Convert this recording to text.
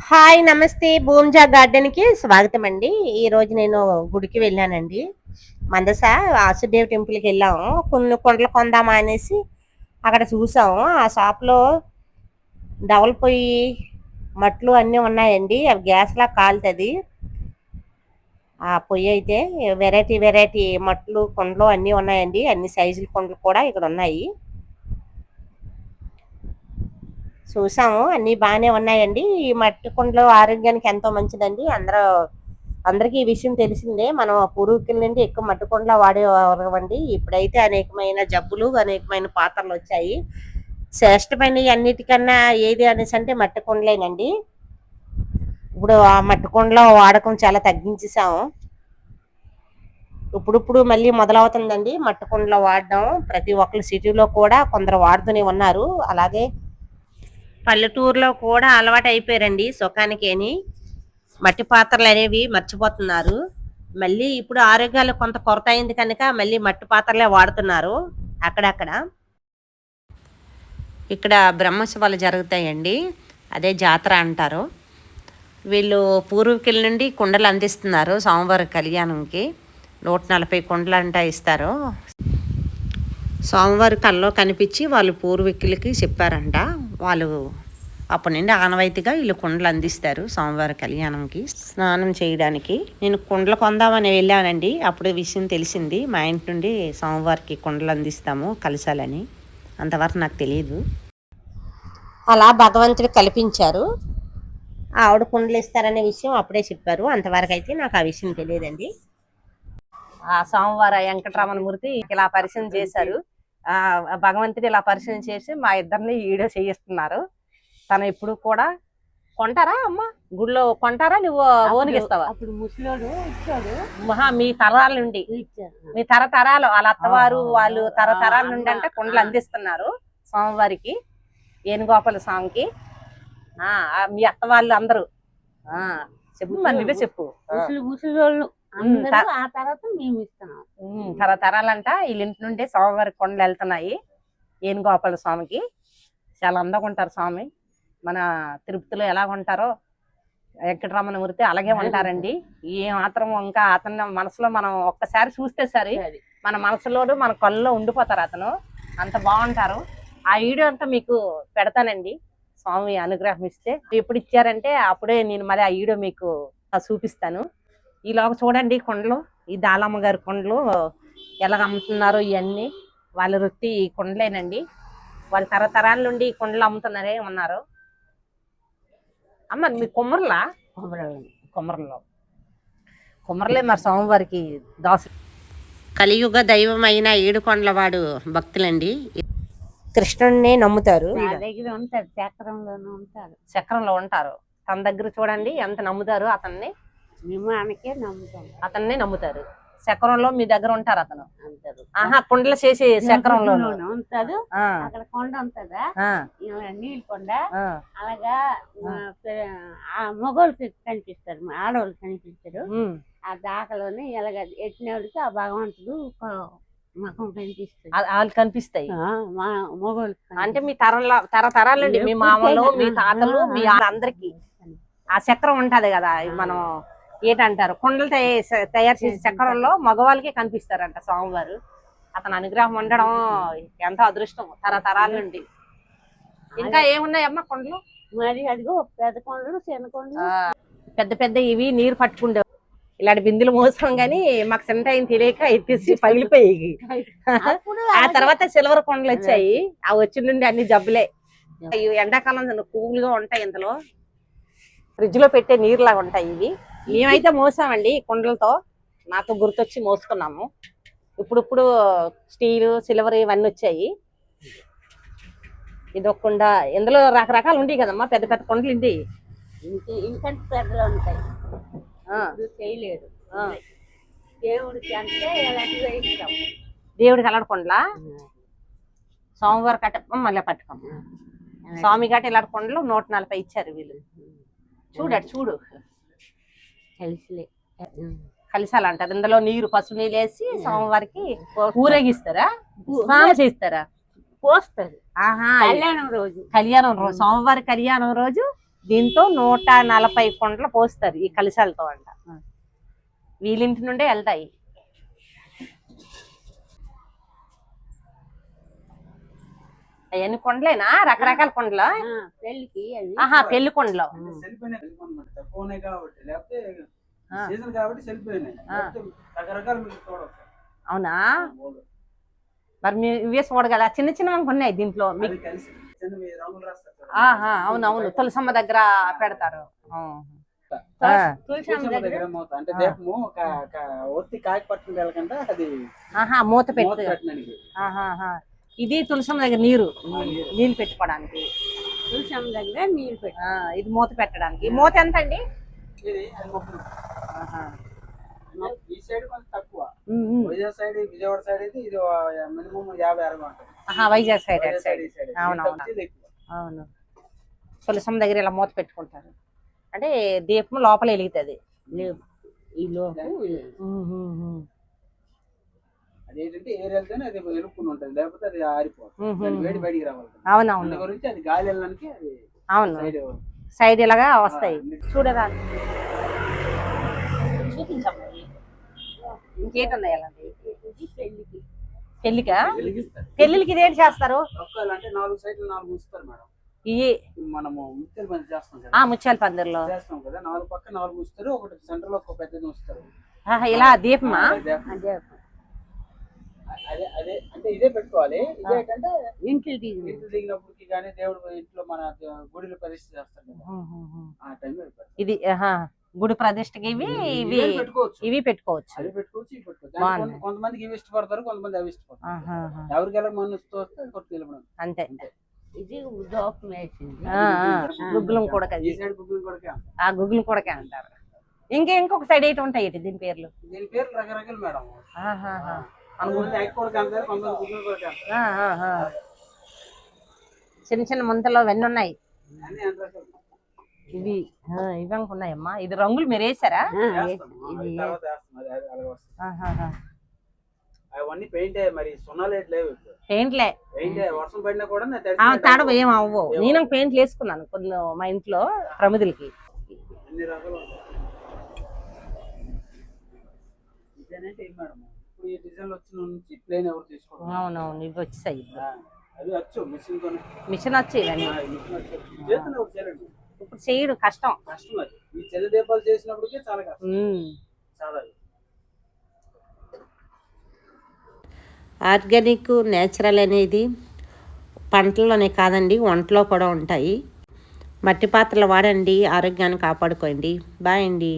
Hi నమస్తే భూమిజా garden కి స్వాగతం అండి. ఈ రోజు నేను గుడికి వెళ్ళానండి. మందస వాసుదేవ్ టెంపుల్ కి వెళ్ళాము. కొన్ని కొండలు కొందామా అనేసి అక్కడ చూసాము. ఆ షాప్ లో డవల్ పొయ్యి మట్లు అన్నీ ఉన్నాయండి. అవి గ్యాస్ లా కాలుతుంది. ఆ పొయ్యి అయితే వెరైటీ వెరైటీ మట్లు కొండలు అన్నీ ఉన్నాయండి. అన్ని సైజుల కొండలు కూడా ఇక్కడ ఉన్నాయి. చూసాము, అన్ని బాగానే ఉన్నాయండి. ఈ మట్టి కుండలు ఆరోగ్యానికి ఎంతో మంచిదండి. అందరికీ ఈ విషయం తెలిసిందే. మనం పూర్వీకుల నుండి ఎక్కువ మట్టి కుండలు వాడేవారండి. ఇప్పుడైతే అనేకమైన జబ్బులు, అనేకమైన పాత్రలు వచ్చాయి. శ్రేష్టమైన అన్నిటికన్నా ఏది అనేసి అంటే మట్టి కుండలేనండి. ఇప్పుడు ఆ మట్టి కుండలో వాడకం చాలా తగ్గించేసాము. ఇప్పుడు మళ్ళీ మొదలవుతుందండి మట్టి కుండలో వాడడం. ప్రతి ఒక్కరు సిటీలో కూడా కొందరు వాడుతూనే ఉన్నారు. అలాగే పల్లెటూరులో కూడా అలవాటు అయిపోయారండి సుఖానికేని. మట్టి పాత్రలు అనేవి మర్చిపోతున్నారు. మళ్ళీ ఇప్పుడు ఆరోగ్యాలు కొంత కొరత అయింది కనుక మళ్ళీ మట్టి పాత్రలే వాడుతున్నారు అక్కడక్కడ. ఇక్కడ బ్రహ్మోత్సవాలు జరుగుతాయండి. అదే జాతర అంటారు. వీళ్ళు పూర్వీకుల నుండి కుండలు అందిస్తున్నారు స్వామివారి కళ్యాణంకి. 140 కుండలు అంటా ఇస్తారు. స్వామివారి కల్లో కనిపించి వాళ్ళు పూర్వీకులకి చెప్పారంట. వాళ్ళు అప్పటి నుండి ఆనవాయితీగా వీళ్ళు కుండలు అందిస్తారు స్వామివారి కళ్యాణంకి స్నానం చేయడానికి. నేను కుండలు కొందామని వెళ్ళానండి. అప్పుడు విషయం తెలిసింది. మా ఇంటి నుండి స్వామివారికి కుండలు అందిస్తాము కలశాలని. అంతవరకు నాకు తెలియదు. అలా భగవంతుడు కల్పించారు. ఆవిడ కుండలు ఇస్తారనే విషయం అప్పుడే చెప్పారు. అంతవరకు అయితే నాకు ఆ విషయం తెలియదండి. ఆ సోమవార వెంకటరమణమూర్తి ఇలా పరిచయం చేశారు. భగవంతుడు ఇలా పరిచయం చేసి మా ఇద్దరిని వీడియో చేయిస్తున్నారు. తను ఇప్పుడు కూడా కొంటారా అమ్మ గుడిలో కొంటారా, నువ్వు ఓనిగిస్తావా? అప్పుడు ముసలోడు ఇచ్చాడు. మీ తరాల నుండి, మీ తరతరాలు వాళ్ళ అత్తవారు వాళ్ళు తరతరాల నుండి అంటే కుండలు అందిస్తున్నారు స్వామివారికి, ఏనుగోపాల స్వామికి. మీ అత్త వాళ్ళు అందరూ చెప్పు, మరి నువ్వే చెప్పు. ముసలోళ్ళు ఆ తర్వాత మేము ఇస్తున్నాం. తరతరాలంట వీళ్ళ ఇంటి నుండి స్వామివారికి కొండలు వెళ్తున్నాయి. ఏనుగోపాల స్వామికి చాలా అందంగా ఉంటారు స్వామి. మన తిరుపతిలో ఎలా ఉంటారో వెంకటరమణమూర్తి అలాగే ఉంటారండి. ఏ మాత్రం ఇంకా అతను మనసులో మనం ఒక్కసారి చూస్తే సరే మన మనసులోను మన కళ్ళలో ఉండిపోతారు. అతను అంత బాగుంటారు. ఆ వీడియో అంతా మీకు పెడతానండి స్వామి అనుగ్రహం ఇస్తే. ఎప్పుడు ఇచ్చారంటే అప్పుడే నేను మళ్ళీ ఆ వీడియో మీకు చూపిస్తాను. ఈలోగా చూడండి కొండలు, ఈ దాలమ్మ గారి కొండలు ఎలాగ అమ్ముతున్నారో ఇవన్నీ వాళ్ళ వృత్తి ఈ కొండలేనండి. వాళ్ళ తరతరాల నుండి ఈ కొండలు అమ్ముతున్నారే ఉన్నారు. అమ్మ మీ కుమ్మరలే మరి స్వామివారికి దాసు. కలియుగ దైవం అయిన ఏడుకొండలవాడు భక్తులండి. కృష్ణుడిని నమ్ముతారు. ఉంటాడు, చక్రంలోనే ఉంటాడు. చక్రంలో ఉంటారు. తన దగ్గర చూడండి ఎంత నమ్ముతారు అతన్ని. విమానకే నమ్ముతాం, అతన్ని నమ్ముతారు. చక్రంలో మీ దగ్గర ఉంటారు అతను. కుండలు చేసి చక్రంలో ఉంటాడు. అక్కడ కొండ ఉంటుందా, నీళ్ళు కొండ. అలాగా మగవాళ్ళకి కనిపిస్తారు, ఆడవాళ్ళు కనిపిస్తారు. ఆ దాకలోనే ఎలాగ ఎట్టినోడికి ఆ భగవంతుడు ముఖం కనిపిస్తుంది. వాళ్ళు కనిపిస్తాయి మగవాళ్ళు. అంటే మీ తరతరాల నుండి మీ మామలు, మీ తాతలు, మీ అందరికి ఆ చక్రం ఉంటది కదా. మనం ఏంటంటారు, కుండలు తయారు చేసే చక్రంలో మగవాళ్ళకి కనిపిస్తారంట స్వామివారు. అతను అనుగ్రహం ఉండడం ఎంతో అదృష్టం తరతరాల నుండి. ఇంకా ఏమున్నాయమ్మా కొండలు? మరి అదిగో పెద్ద కొండలు, చిన్న కొండలు. పెద్ద పెద్ద ఇవి నీరు పట్టుకుండే ఇలాంటి బిందులు మోసాం గానీ మాకు చిన్న టైం తెలియక ఎత్తేసి పగిలిపోయి. ఆ తర్వాత సిల్వర్ కొండలు వచ్చాయి. ఆ వచ్చిన నుండి అన్ని జబ్బులే. ఎండాకాలం కూల్గా ఉంటాయి. ఇందులో ఫ్రిడ్జ్ లో పెట్టే నీరులాగా ఉంటాయి ఇవి. మేమైతే మోసామండి కుండలతో. నాకు గుర్తొచ్చి మోసుకున్నాము. ఇప్పుడు స్టీల్, సిల్వర్ ఇవన్నీ వచ్చాయి. ఇది ఒక కుండ. ఇందులో రకరకాలు ఉంటాయి కదమ్మా, పెద్ద పెద్ద కుండలు. ఇది ఇంకంటే పెద్దలు ఉంటాయి. చేయలేదు దేవుడికి అంటే ఎలాంటివి ఇస్తాం. దేవుడికి అలాంటి కొండలా? స్వామివారి కట్ట మళ్ళీ పట్టుకోం. స్వామి గట్ట ఇలాంటి కొండలు 140 ఇచ్చారు వీళ్ళు. చూడు కలిసాలు అంటారు. ఇందులో నీరు, పసుపు నీళ్ళు వేసి స్వామివారికి ఊరేగిస్తారా, స్నానం చేస్తారా? పోస్తారు కళ్యాణం రోజు స్వామివారి కళ్యాణం రోజు దీంతో 140 కుండలు పోస్తారు ఈ కలశాలతో అంట. వీళ్ళింటి నుండే వెళ్తాయి. అవన్నీ కొండలేనా, రకరకాల కొండలు? పెళ్లికి అవి ఆహా, పెళ్లి కొండలు. అవునా, మరి మీరు ఇవే చూడగల చిన్న చిన్న ఉన్నాయి దీంట్లో మీకు. ఆహా, అవునవును, తులసమ్మ దగ్గర పెడతారు. అంటే దీపము ఒత్తి కాకి పట్టుకుని వెళ్ళకుండా అది మూత పెట్టి. ఇది తులసమ్మ దగ్గర నీళ్ళు పెట్టుకోవడానికి. తులసమ్మ దగ్గర నీళ్ళు పెట్టి ఇది మూత పెట్టడానికి. ఈ మూత ఎంత అండి? ఈ సైడ్ కొంచెం తక్కువ, వైజాగ్ సైడ్ విజయవాడ సైడ్ అయితే ఇది మినిమం 50-60 ఉంటుంది. వైజాగ్ సైడ్ అవునవును అవును. తులసమ్మ దగ్గర ఇలా మూత పెట్టుకుంటారు అంటే దీపం లోపల వెలుగుతుంది. ఈ లోపు అదేంటంటే ఎయిర్ వెళ్తేనే అది ఎరుక్కుని ఉంటుంది, లేకపోతే అది ఆరిపోతుంది, వేడి బయటికి రావాలి. అవునవును, గురించి అది గాలి వెళ్ళడానికి అది అవును సైడ్ ఇలాగా వస్తాయి. చూడరా చూపించమ్మా. ఇంకేటున్నాయి అలాంటి పెళ్లికా? పెళ్లికి ఇదేంటి చేస్తారు? అంటే 4 సైడ్లు 4 ఉంచుతారు మేడం. ఇవి మనము ముత్యాల పందిరి చేస్తాం కదా, ముత్యాల పందిరిలో చేస్తాం కదా, 4 పక్క 4 ఉంచుతారు, ఒకటి సెంటర్ లో ఒక పెద్దది ఉంచుతారు. ఇలా దీపమా? అదే అదే అంటే ఇదే పెట్టుకోవాలి. ఇదేంటంటే ఇంట్లో దిగినప్పటికి కానీ దేవుడు ఇంట్లో మన గుడిలో ప్రతిష్ఠ చేస్తాం కదా, ఆ టైంలో ఇది గుడి ప్రతిష్టకి ఇవి పెట్టుకోవచ్చు. ఇవి పెట్టుకోవచ్చు. అది పెట్టుకోవచ్చు, ఇవి పెట్టుకోవచ్చు. కొంతమందికి ఇవి ఇష్టపడతారు, కొంతమంది అవి ఇష్టపడతారు. ఎవరికి ఎలా మనసు వస్తే కొట్టి వెళ్ళడం అంతే. ఇది దోపం వేసింది. గుగ్గులం కూడా ఈ సైడ్ గుగ్గులు కూడా గుగ్గులం కూడా అంటారు. ఇంకొక సైడ్ ఏంటి ఉంటాయి దీని పేర్లు? దీని పేర్లు రకరకాలు మేడం. చిన్న చిన్న ముంతలో అవన్నీ ఉన్నాయి. అన్ని రకాలు ఇవి ఉన్నాయమ్మా. ఇది రంగులు మీరు వేసారా? అవన్నీ పెయింట్ మరి సున్నాలు లేవు, పెయింట్లే. వర్షం పడినా కూడా తడవ ఏం అవ్వవు. నేను పెయింట్లు వేసుకున్నాను కొన్ని మా ఇంట్లో ప్రమిదులకి. అన్ని రకాలు ఇదేనంటే మేడం ఇప్పుడు ఈ డిజైన్ వచ్చిన నుంచి ప్లేన్ ఎవరు తీసుకోవడం. అవునవును, ఇవి వచ్చాయి. అది వచ్చు మిషన్ వచ్చి ఇవన్నీ చేతులు చేయాలండి. ఇప్పుడు చేయడం కష్టం. అది ఈ చెల్లి దీపాలు చేసినప్పటికీ చాలా కష్టం. చాలా ఆర్గానిక్ నేచురల్ అనేది పంటల్లోనే కాదండి, వంటలో కూడా ఉంటాయి. మట్టి పాత్రలు వాడండి, ఆరోగ్యాన్ని కాపాడుకోండి. బాయ్ అండి.